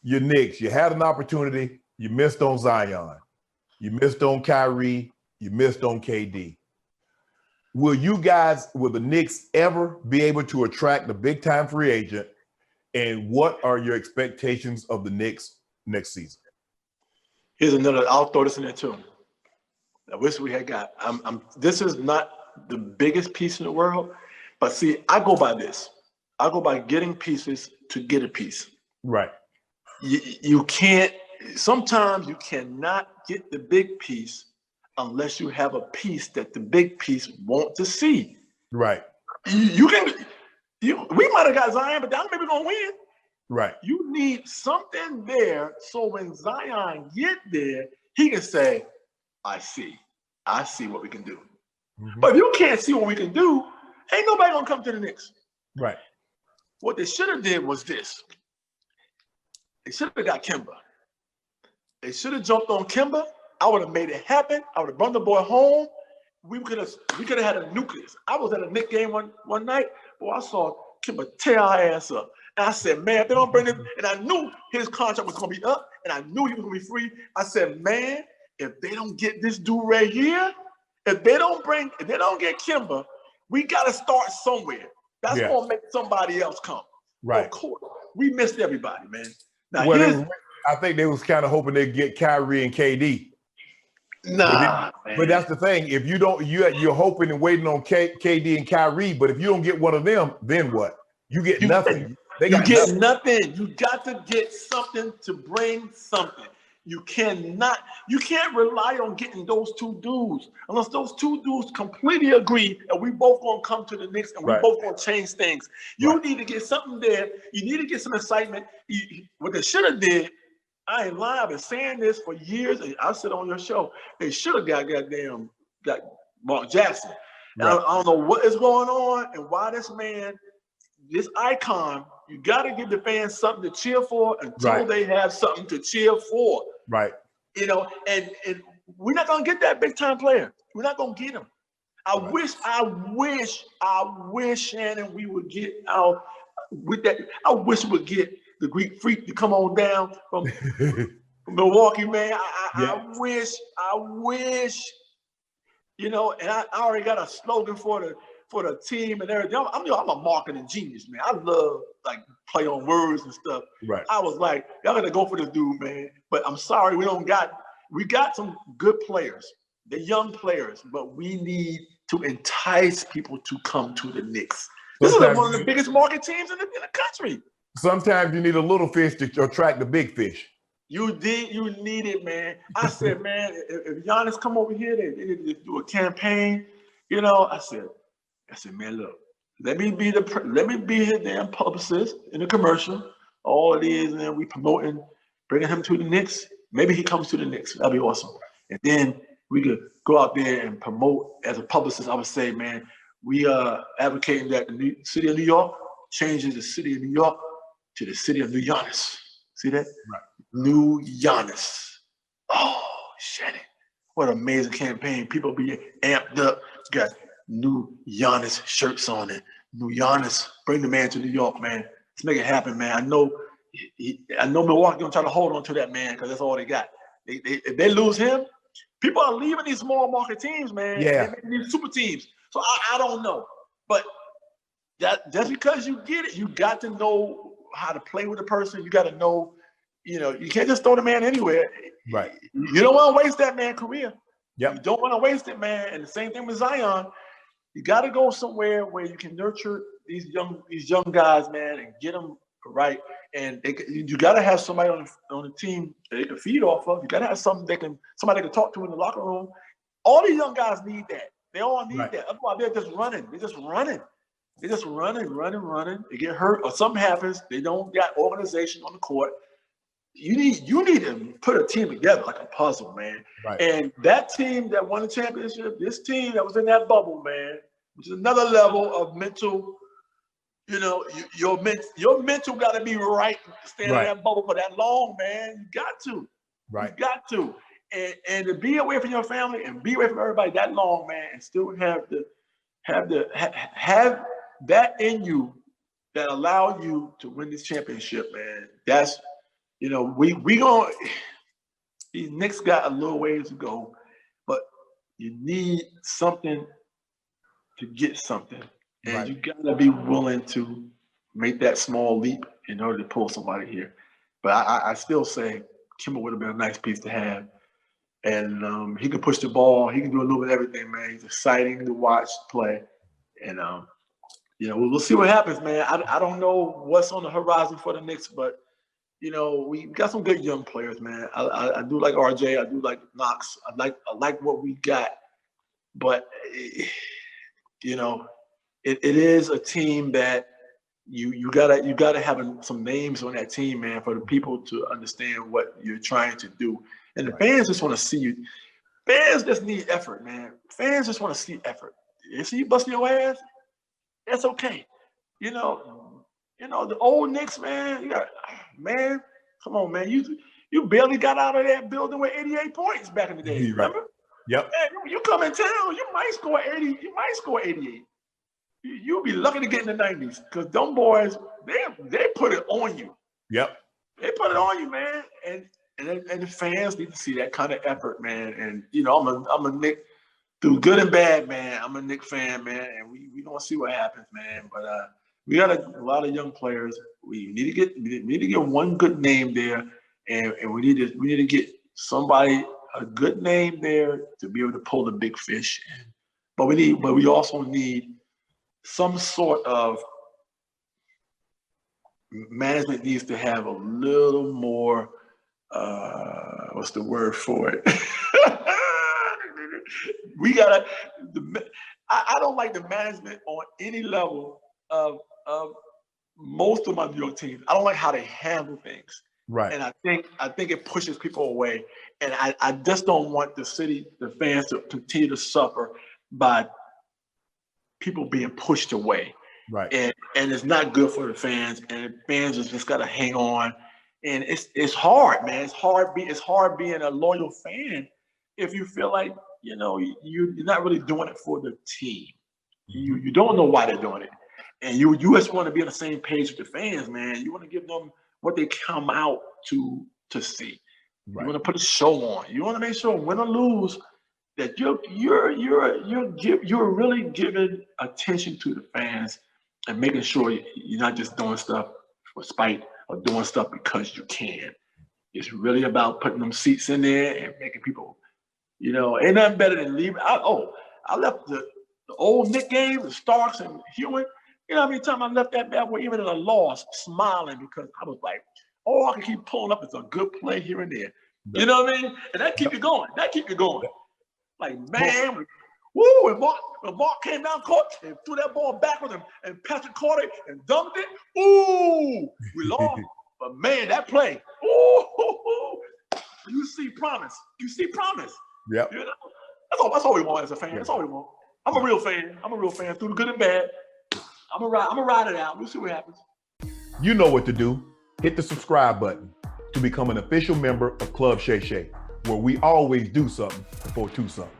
your Knicks, you had an opportunity, you missed on Zion, you missed on Kyrie, you missed on KD. Will the Knicks ever be able to attract a big-time free agent? And what are your expectations of the Knicks next season? Here's another, I'll throw this in there too. I wish we had got, this is not the biggest piece in the world, but see, I go by this. I go by getting pieces to get a piece. Right. You can't, sometimes you cannot get the big piece unless you have a piece that the big piece want to see. Right. We might have got Zion, but that don't mean we're going to win. Right. You need something there so when Zion get there, he can say, I see what we can do. Mm-hmm. But if you can't see what we can do, ain't nobody gonna come to the Knicks. Right. What they should have did was this. They should have got Kemba. They should have jumped on Kemba. I would have made it happen. I would have brought the boy home. We could have had a nucleus. I was at a Knicks game one night. Boy, I saw Kemba tear our ass up. And I said, man, if they don't bring him, and I knew his contract was gonna be up, and I knew he was gonna be free. I said, man, if they don't get this dude right here, if they don't get Kemba, we gotta start somewhere. That's gonna make somebody else come. Right. Of course, we missed everybody, man. Now, I think they was kind of hoping they'd get Kyrie and KD. Nah, but that's the thing. If you don't, you're hoping and waiting on KD and Kyrie. But if you don't get one of them, then what? You get nothing. You get nothing. You got to get something to bring something. You can't rely on getting those two dudes unless those two dudes completely agree and we both gonna come to the Knicks and we both gonna change things. You need to get something there. You need to get some excitement. What they should have did, I ain't lying, I've been saying this for years, and I said on your show, they should have got Mark Jackson. Right. I don't know what is going on and why this man, this icon, you got to give the fans something to cheer for until they have something to cheer for. Right. You know, and we're not going to get that big time player. We're not going to get him. I wish, Shannon, we would get out with that. I wish we would get the Greek Freak to come on down from Milwaukee, man. I wish, you know, and I already got a slogan for the team and everything. I'm a marketing genius, man. I love like play on words and stuff. Right. I was like, y'all gotta go for this dude, man. But I'm sorry, we got some good players. They're young players, but we need to entice people to come to the Knicks. This is one of the biggest market teams in the country. Sometimes you need a little fish to attract the big fish. You need it, man. I said, man, if Giannis come over here, they do a campaign, you know. I said, man, look, let me be his damn publicist in the commercial. All it is, and we promoting, bringing him to the Knicks. Maybe he comes to the Knicks. That'd be awesome. And then we could go out there and promote as a publicist. I would say, man, we are advocating that the city of New York changes the city of New York to the city of New Giannis. See that? Right. New Giannis. Oh, Shannon. What an amazing campaign. People be amped up. Got new Giannis shirts on it. New Giannis. Bring the man to New York, man. Let's make it happen, man. I know Milwaukee gonna try to hold on to that man because that's all they got. If they lose him, people are leaving these small market teams, man. Yeah. These super teams. So I don't know. But just because you get it, you got to know how to play with a person. You got to know, you know, you can't just throw the man anywhere. Right. You don't want to waste that man's career. Yep. You don't want to waste it, man. And the same thing with Zion. You got to go somewhere where you can nurture these young guys, man, and get them right. And you got to have somebody on the team that they can feed off of. You got to have somebody they can talk to in the locker room. All these young guys need that. They all need that. Otherwise, they're just running. They're just running. They get hurt or something happens. They don't got organization on the court. You need to put a team together like a puzzle, man. Right. And that team that won the championship, this team that was in that bubble, man, which is another level of mental. You know, your mental got to be right to stay in that bubble for that long, man. You got to. Right. You got to. And to be away from your family and be away from everybody that long, man, and still have that in you that allow you to win this championship, man. That's you know, we gonna. These Knicks got a little ways to go, but you need something to get something, and Right. you gotta be willing to make that small leap in order to pull somebody here. But I still say Kimber would have been a nice piece to have. And he can push the ball. He can do a little bit of everything, man. He's exciting to watch play. And, you know, we'll see what happens, man. I don't know what's on the horizon for the Knicks, but, you know, we got some good young players, man. I do like RJ. I do like Knox. I like what we got. But, you know, it is a team that you gotta have some names on that team, man, for the people to understand what you're trying to do. And the fans just want to see you. Fans just need effort, man. Fans just want to see effort. You see you busting your ass, that's okay. You know, the old Knicks, man. Man, come on, man. You barely got out of that building with 88 points back in the day. Remember? Yep. Man, you come in town, you might score 80. You might score 88. You'll be lucky to get in the 90s because them boys, they put it on you. Yep. They put it on you, man. And the fans need to see that kind of effort, man. And you know, I'm a Knick through good and bad, man. I'm a Knick fan, man, and we gonna see what happens, man. But we got a lot of young players. We need to get one good name there, and we need to get somebody a good name there to be able to pull the big fish. But we also need some sort of management needs to have a little more. What's the word for it? I don't like the management on any level of most of my New York teams. I don't like how they handle things. Right. And I think it pushes people away. And I just don't want the fans to continue to suffer by people being pushed away. Right. And it's not good for the fans. And fans just gotta hang on. And it's hard, man. It's hard being a loyal fan if you feel like, you know, you're not really doing it for the team. You don't know why they're doing it. And you just want to be on the same page with the fans, man. You want to give them what they come out to see. Right. You want to put a show on. You want to make sure, win or lose, that you're really giving attention to the fans and making sure you're not just doing stuff for spite or doing stuff because you can. It's really about putting them seats in there and making people, you know, ain't nothing better than leaving. I left the old Knick game, the Starks and Hewitt. You know how many times I left that bad boy, even in a loss, smiling because I was like, all I can keep pulling up is a good play here and there. You know what I mean? And that keep you going. Like, man, woo, when Mark came down court and threw that ball backwards and Patrick caught it and dunked it, ooh, we lost. But man, that play, ooh, you see promise. Yep. You know? That's all we want as a fan. That's all we want. I'm a real fan through the good and bad. I'm gonna ride it out. We'll see what happens. You know what to do. Hit the subscribe button to become an official member of Club Shay Shay, where we always do something for two something.